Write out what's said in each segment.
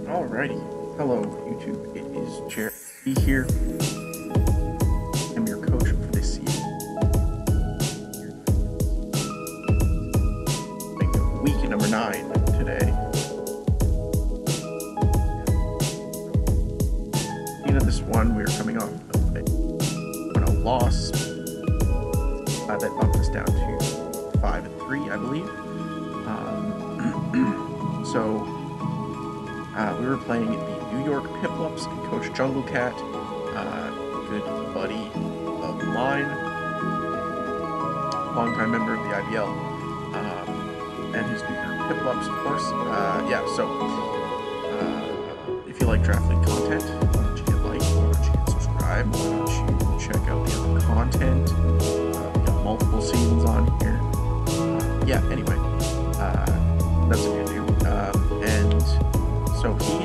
Alrighty. Hello, YouTube. It is Jerry here. I'm your coach for this season. Week number 9 today. This one, we are coming off of a loss that bumped us down to 5-3, I believe. So we were playing the New York Piplups and Coach Jungle Cat, good buddy of mine, longtime member of the IBL, and his New York Piplups, of course. Yeah, so if you like Draft League content, why don't you hit like, why don't you hit subscribe, why don't you check out the other content. We got multiple seasons on here. Yeah, anyway, that's what you do. And so he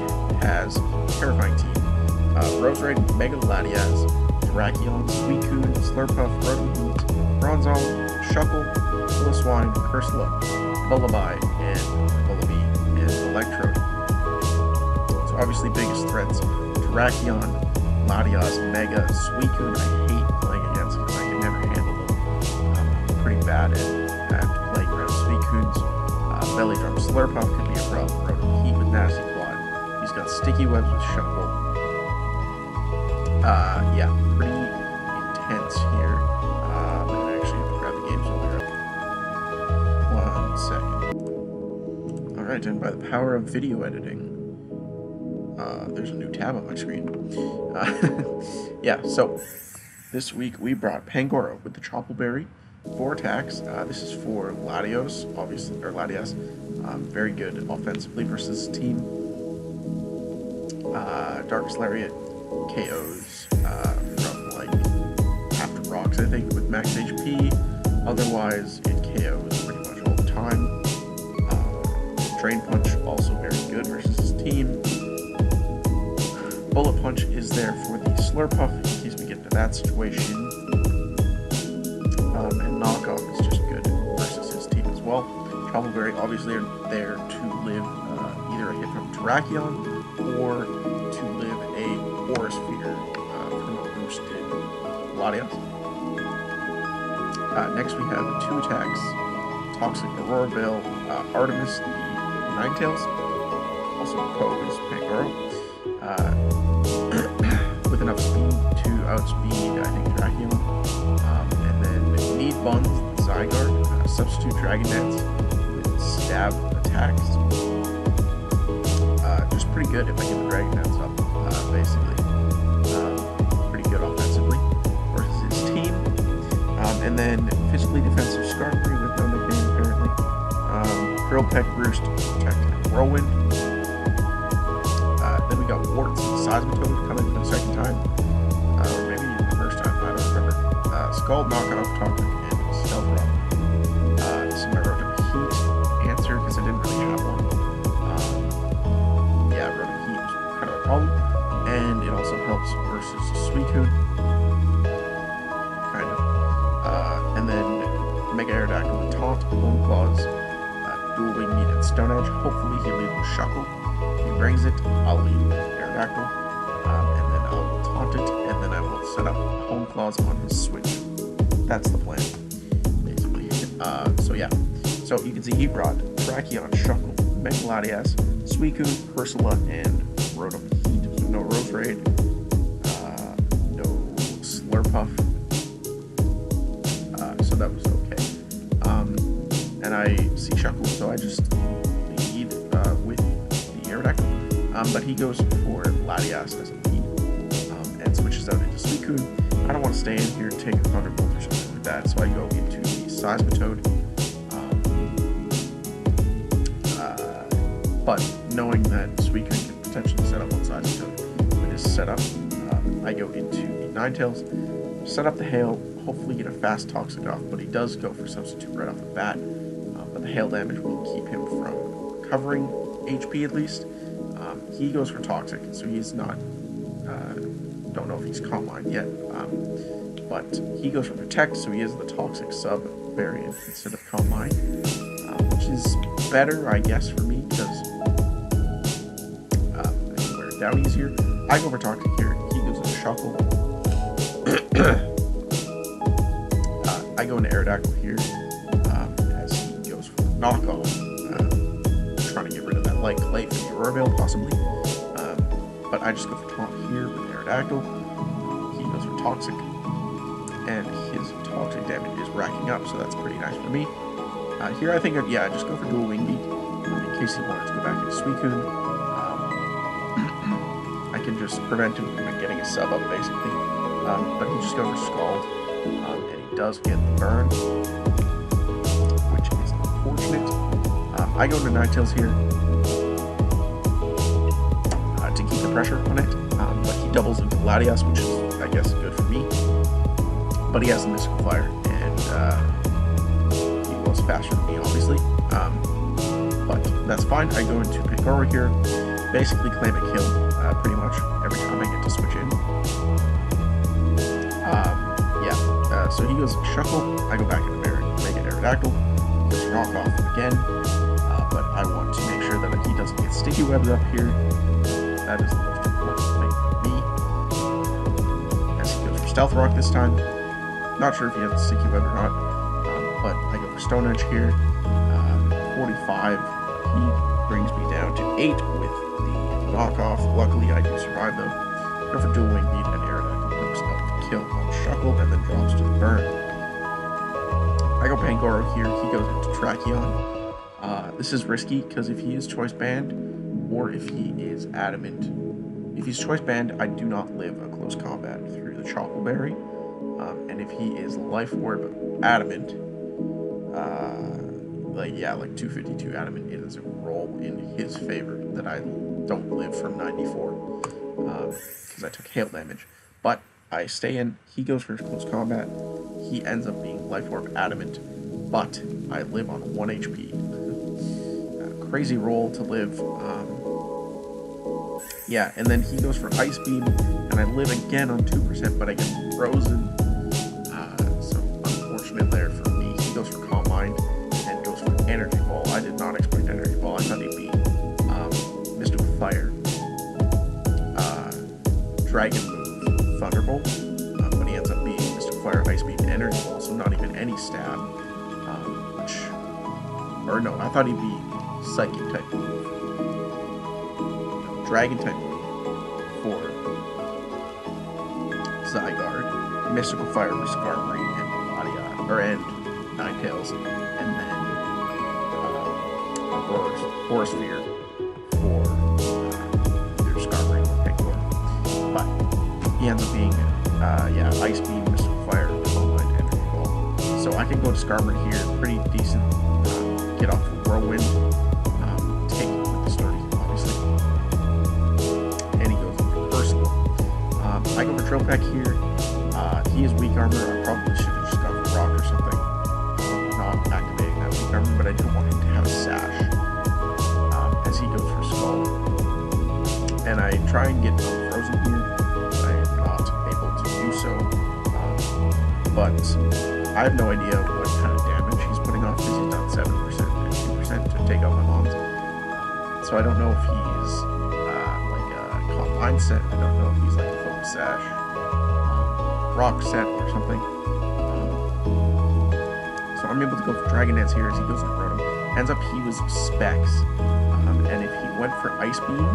has a terrifying team. Roserade, Mega Latias, Terrakion, Suicune, Slurpuff, Rotom-Heat, Bronzong, Shuckle, Swine, Cursula, Lullaby, and Bullabee, and Electrode. So obviously biggest threats, Terrakion, Latias, Mega, Suicune. I hate playing against because I can never handle them. I'm pretty bad at playing around Suicunes. Belly Drum Slurpuff could be a problem. Rotom-Heat with Nasty Plot. He's got Sticky Webs with Shuckle. Yeah, pretty intense here. And actually have to grab the games over here. 1 second. Alright, and by the power of video editing, there's a new tab on my screen. Yeah, so this week we brought Pangoro with the Tropical Berry. 4 attacks. This is for Latios, obviously, or Latias. Very good offensively versus his team. Darkest Lariat KOs from like half to rocks, I think, with max HP. Otherwise, it KOs pretty much all the time. Drain Punch also very good versus his team. Bullet Punch is there for the Slurpuff in case we get into that situation. And Knockoff is just good versus his team as well. Tropical Berry obviously are there to live either a hit from Terrakion or to live a Aura Sphere from a boosted Latias. Next we have 2 attacks. Toxic Aurora Veil, Artemis, the Ninetales, also Pose Pangoro, with enough speed to outspeed, I think, Terrakion. And then Need Buns, Zygarde, substitute Dragon Dance with stab attacks. Just pretty good if I get the Dragon Dance up, basically. Pretty good offensively versus his team. And then physically defensive Skarmory with no nickname apparently. Drill Peck, Roost, Protect, and Whirlwind. Then we got Warts and Seismitoad coming for the second time. Or maybe even the first time, I don't remember. Scald, Knockoff, Toxic, and Stealth Rock. This is my Rotom-Heat answer because I didn't really have one. Yeah, Rotom-Heat was kind of a problem. And it also helps versus Suicune. Kind of. And then Mega Aerodactyl with Taunt, Bone Claws, Dual Wing Meat, and Stone Edge. Hopefully he'll lead with Shuckle. If he brings it, I'll lead with Aerodactyl. And then I'll taunt it, and then I will set up Home Claws on his switch. That's the plan, basically. So yeah. So you can see he brought Terrakion, Shuckle, Mega Latias, Suicune, Cursula, and Rotom-Heat. So no Roserade, no Slurpuff. So that was okay. And I see Shuckle, so I just lead with the Aerodactyl. But he goes for Latias as a lead and switches out into Suicune. I don't want to stay in here and take a Thunderbolt or something like that, so I go into the Seismitoad. But knowing that Suicune can potentially set up on Seismitoad with his setup, I go into the Ninetales, set up the Hail, hopefully get a fast Toxic off, but he does go for Substitute right off the bat. But the Hail damage will keep him from recovering HP at least. He goes for Toxic, so he's not, don't know if he's Calm Mind yet, but he goes for Protect, so he is the Toxic sub variant instead of Calm Mind, which is better, I guess, for me, because down easier. I go for Toxic here. He goes into Shuckle. I go into Aerodactyl here as he goes for Knockoff, trying to get rid of that Light Clay for the Aurora Veil, possibly. But I just go for Taunt here with Aerodactyl. He goes for Toxic, and his Toxic damage is racking up, so that's pretty nice for me. Here I think, I just go for Dual Wing Beat in case he wanted to go back into Suicune. I can just prevent him from getting a sub up, basically. But he just goes for Scald, and he does get the burn, which is unfortunate. I go into Ninetales here to keep the pressure on it, but he doubles into Latias, which is, I guess, good for me. But he has a Mystical Fire, and he was faster than me, obviously. But that's fine. I go into Pangoro here, basically claim a kill pretty much every time I get to switch in. So he goes Shuckle, I go back into Mega Aerodactyl, just knock off again, but I want to make sure that he doesn't get Sticky Webs up here. That is the most important thing for me. As he goes for Stealth Rock this time. Not sure if he has a Sticky Web or not, but I go for Stone Edge here. 45, he brings me down to 8 with the knockoff. Luckily I do survive though. Go for Dual Wing Beat and Aerodactyl hooks up the kill on Shuckle and then drops to the burn. I go Pangoro here, he goes into Tracheon. This is risky because if he is Choice Band or if he is Adamant. If he's Choice Band, I do not live a close combat through the Chocolate Berry. And if he is Life Orb Adamant, like 252 Adamant, it is a roll in his favor that I don't live from 94 because I took hail damage. But I stay in, he goes for close combat, he ends up being Life Orb Adamant, but I live on 1 HP. Crazy roll to live. And then he goes for Ice Beam, and I live again on 2%, but I get frozen. So unfortunate there for me. He goes for Calm Mind and goes for Energy Ball. I did not expect Energy Ball. I thought he'd be Mystical Fire, Dragon Move, Thunderbolt, but he ends up being Mystical Fire, Ice Beam, Energy Ball, so not even any stab. I thought he'd be Psychic type move. Dragon type move for Zygarde, Mystical Fire for Skarmory and Ninetales, and then Aurora Sphere for either Skarmory or Pangoro. But he ends up being Ice Beam, Mystical Fire, Calm Mind, Energy Ball. So I can go to Skarmory here, pretty decent. Get off the Whirlwind, take it with the Sturdy, obviously. And he goes into Personal. I go for Trilpack here. He is weak armor. I probably should have just gone for Rock or something. Not activating that weak armor, but I didn't want him to have a Sash. As he goes for Skull. And I try and get Frozen here. I am not able to do so. But I have no idea what kind of damage he's putting off because he's done 7% and 2% to take out my mons. So I don't know if he's like a Calm Mind set. I don't know if he's like a Focus Sash, Rock set or something. So I'm able to go for Dragon Dance here as he goes into Rotom. Ends up he was Specs. And if he went for Ice Beam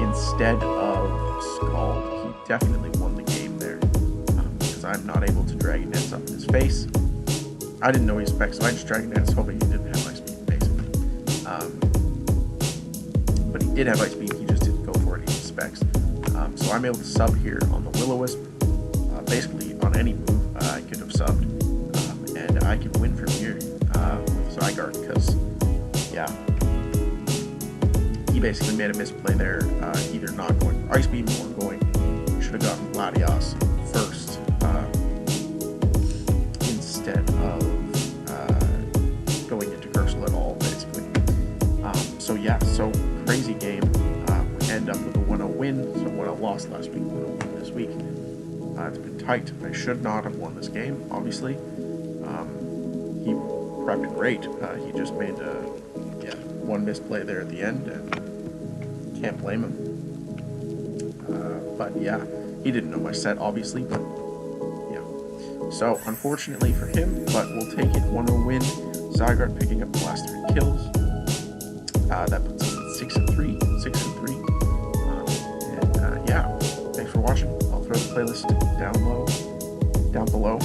instead of Scald, he definitely won the game there. Because I'm not able to Dragon Dance up in his face. I didn't know he was Specs, so I just Dragon Dance hoping he didn't have Ice Beam, basically. But he did have Ice Beam, he just didn't go for it, he was Specs. So I'm able to sub here on the Will-O-Wisp. Basically, on any move, I could have subbed. And I can win from here with Zygarde, because, he basically made a misplay there, either not going for Ice Beam or should have gotten Latias first, instead of going into Cursal at all, basically. So crazy game. We end up with a 1-0 win, so 1-0 loss last week, 1-0 win this week. It's been tight. I should not have won this game, obviously. He prepped great. He just made one misplay there at the end, and can't blame him. But yeah, he didn't know my set, obviously, but yeah. So, unfortunately for him, but we'll take it. 1-0 win. Zygarde picking up the last 3 kills. That puts us at 6-3. Yeah, thanks for watching. I'll throw the playlist down below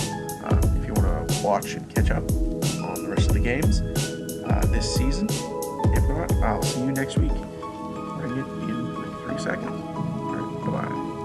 if you want to watch and catch up on the rest of the games this season. If not, I'll see you next week. Bring it in 3 seconds. All right, bye-bye.